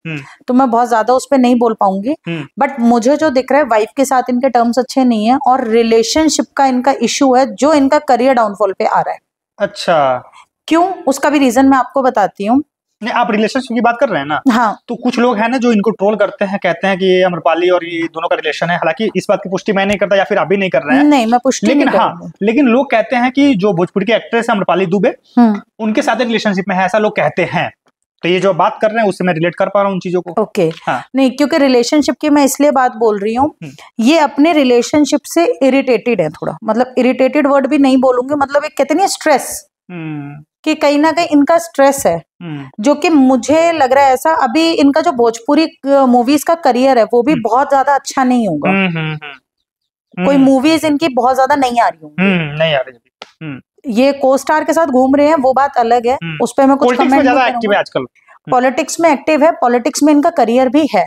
तो मैं बहुत ज्यादा उस पर नहीं बोल पाऊंगी, बट मुझे जो दिख रहा है वाइफ के साथ इनके टर्म्स अच्छे नहीं है और रिलेशनशिप का इनका इशू है जो इनका करियर डाउनफॉल पे आ रहा है। अच्छा, क्यों, उसका भी रीजन मैं आपको बताती हूँ। नहीं, आप रिलेशनशिप की बात कर रहे हैं ना? हाँ। तो कुछ लोग हैं ना जो इनको ट्रोल करते हैं, कहते हैं कि ये अम्रपाली और ये दोनों का रिलेशन है। हालांकि इस बात की पुष्टि मैं नहीं करता, या फिर आप भी नहीं कर रहे हैं। नहीं, मैं पुष्टि लेकिन नहीं हाँ, लेकिन लोग कहते हैं कि जो भोजपुरी की एक्ट्रेस है अम्रपाली दुबे, उनके साथ रिलेशनशिप में है, ऐसा लोग कहते हैं। तो ये जो बात कर रहे हैं उससे मैं रिलेट कर पा रहा हूँ उन चीजों को। ओके। हाँ। नहीं, क्योंकि रिलेशनशिप की मैं इसलिए बात बोल रही हूँ, ये अपने रिलेशनशिप से इरिटेटेड है थोड़ा, मतलब इरिटेटेड वर्ड भी नहीं बोलूंगी, मतलब एक कहते नहीं स्ट्रेस, कि कहीं ना कहीं इनका स्ट्रेस है, जो कि मुझे लग रहा है ऐसा। अभी इनका जो भोजपुरी मूवीज का करियर है वो भी बहुत ज्यादा अच्छा नहीं होगा। कोई मूवीज इनकी बहुत ज्यादा नहीं आ रही होंगी। नहीं आ रही। ये को स्टार के साथ घूम रहे हैं वो बात अलग है, उस पर मैं कुछ कमेंट नहीं करूंगा। आजकल पॉलिटिक्स में एक्टिव है, पॉलिटिक्स में इनका करियर भी है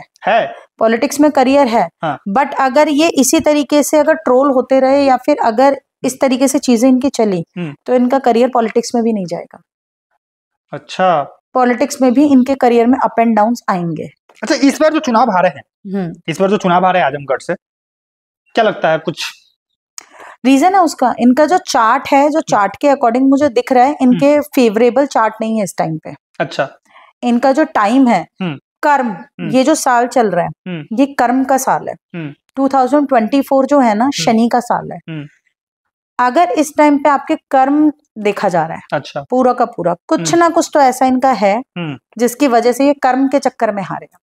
पॉलिटिक्स में करियर है। हाँ। बट अगर ये इसी तरीके से अगर ट्रोल होते रहे या फिर अगर इस तरीके से चीजें इनकी चली तो इनका करियर पॉलिटिक्स में भी नहीं जाएगा। अच्छा, पॉलिटिक्स में भी इनके करियर में अप एंड डाउन आएंगे। अच्छा, इस बार जो चुनाव हारे हैं, इस बार जो चुनाव हारे आजमगढ़ से, क्या लगता है कुछ रीजन है उसका? इनका जो चार्ट है, जो चार्ट के अकॉर्डिंग मुझे दिख रहा है इनके फेवरेबल चार्ट नहीं है इस टाइम पे। अच्छा, इनका जो टाइम है, कर्म, ये जो साल चल रहा है ये कर्म का साल है। 2024 जो है ना शनि का साल है। अगर इस टाइम पे आपके कर्म देखा जा रहा है, अच्छा, पूरा का पूरा कुछ ना कुछ तो ऐसा इनका है जिसकी वजह से ये कर्म के चक्कर में हारेगा।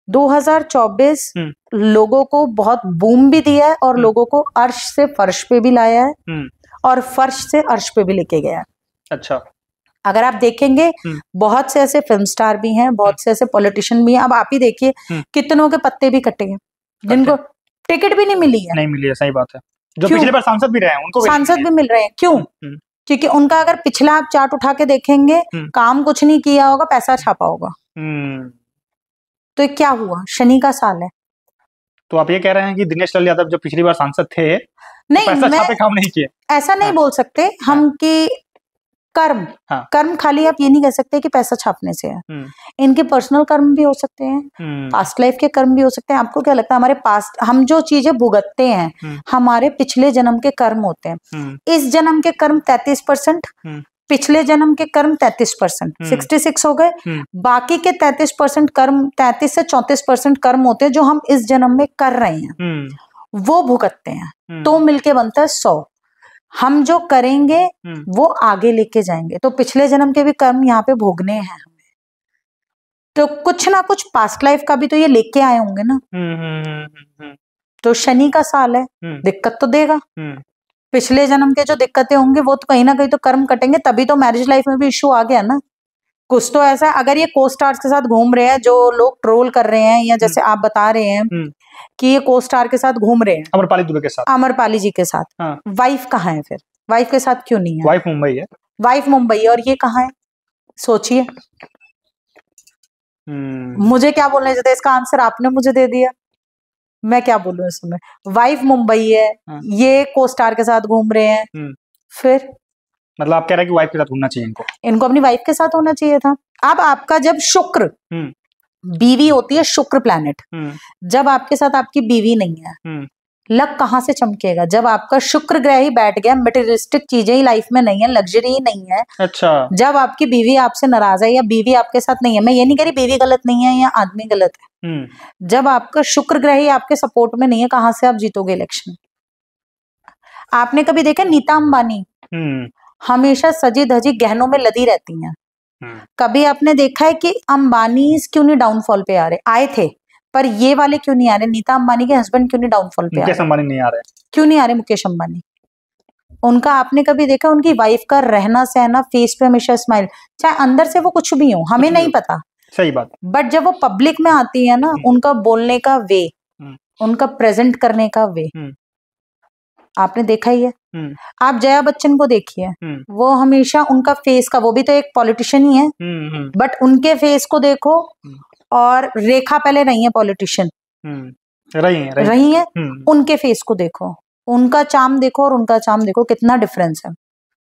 2024 लोगों को बहुत बूम भी दिया है और लोगों को अर्श से फर्श पे भी लाया है और फर्श से अर्श पे भी लेके गया है। अच्छा, अगर आप देखेंगे बहुत से ऐसे फिल्म स्टार भी हैं, बहुत से ऐसे पॉलिटिशियन भी हैं। अब आप ही देखिए कितनों के पत्ते भी कटे हैं जिनको टिकट भी नहीं मिली है। नहीं मिली है, सही बात है। जो पिछले बार सांसद भी रहे हैं उनको सांसद भी मिल रहे हैं। क्यों? क्योंकि उनका अगर पिछला आप चार्ट उठा के देखेंगे, काम कुछ नहीं किया होगा, पैसा छापा होगा। तो क्या हुआ? शनि का साल है। तो आप ये कह रहे हैं कि दिनेश लाल यादव जो पिछली बार सांसद थे, नहीं, पैसा छापे काम नहीं किए, ऐसा नहीं बोल सकते हम कि कर्म, कर्म खाली आप ये नहीं कह सकते कि पैसा छापने से है। इनके पर्सनल कर्म भी हो सकते हैं, पास्ट लाइफ के कर्म भी हो सकते हैं। आपको क्या लगता है हमारे पास्ट, हम जो चीजें भुगतते हैं हमारे पिछले जन्म के कर्म होते हैं। इस जन्म के कर्म 33%, पिछले जन्म के कर्म 33%, 66 हो गए। बाकी के 33% कर्म, 33 से 34% कर्म होते हैं जो हम इस जन्म में कर रहे हैं, वो भुगतते हैं, तो मिलके बनता है 100। हम जो करेंगे वो आगे लेके जाएंगे, तो पिछले जन्म के भी कर्म यहाँ पे भोगने हैं हमें। तो कुछ ना कुछ पास्ट लाइफ का भी तो ये लेके आए होंगे ना। तो शनि का साल है, दिक्कत तो देगा। पिछले जन्म के जो दिक्कतें होंगे वो तो कहीं ना कहीं तो कर्म कटेंगे, तभी तो मैरिज लाइफ में भी इशू आ गया ना। कुछ तो ऐसा, अगर ये को स्टार्स के साथ घूम रहे हैं, जो लोग ट्रोल कर रहे हैं या जैसे आप बता रहे हैं कि ये को स्टार के साथ घूम रहे हैं, अमरपाली दुबे के साथ, अमरपाली जी के साथ, वाइफ कहाँ है? फिर वाइफ के साथ क्यों नहीं है? वाइफ मुंबई है। वाइफ मुंबई है और ये कहाँ है? सोचिए। मुझे क्या बोलना चाहिए? इसका आंसर आपने मुझे दे दिया, मैं क्या बोलूं इसमें। वाइफ मुंबई है, ये को स्टार के साथ घूम रहे हैं, फिर मतलब आप कह रहे हैं कि वाइफ के साथ घूमना चाहिए इनको अपनी वाइफ के साथ होना चाहिए था। अब आपका जब शुक्र बीवी होती है, शुक्र प्लैनेट, जब आपके साथ आपकी बीवी नहीं है, लक कहाँ से चमकेगा? जब आपका शुक्र ग्रह ही बैठ गया, मटेरियलिस्टिक चीजें ही लाइफ में नहीं है, लग्जरी ही नहीं है। अच्छा, जब आपकी बीवी आपसे नाराज है या बीवी आपके साथ नहीं है, मैं ये नहीं कह रही बीवी गलत नहीं है या आदमी गलत है, जब आपका शुक्र ग्रह ही आपके सपोर्ट में नहीं है, कहाँ से आप जीतोगे इलेक्शन? आपने कभी देखा नीता अंबानी हमेशा सजी धजी गहनों में लदी रहती हैं। कभी आपने देखा है कि अंबानी क्यों नहीं डाउनफॉल पे आ रहे? आए थे, पर ये वाले क्यों नहीं आ रहे? नीता अंबानी के हस्बैंड क्यों नहीं डाउनफॉल पे आ रहे? मुकेश अंबानी नहीं आ रहे। क्यों नहीं आ रहे मुकेश अंबानी? उनका आपने कभी देखा उनकी वाइफ का रहना सहना, फेस पे हमेशा स्माइल, चाहे अंदर से वो कुछ भी हो, हमें नहीं पता। सही बात। बट जब वो पब्लिक में आती है ना, उनका बोलने का वे, उनका प्रेजेंट करने का वे, आपने देखा ही है। आप जया बच्चन को देखिए, वो हमेशा उनका फेस का, वो भी तो एक पॉलिटिशियन ही है, बट उनके फेस को देखो, और रेखा पहले रही है पॉलिटिशियन, रही है, उनके फेस को देखो, उनका चार्म देखो और उनका चार्म देखो, कितना डिफरेंस है।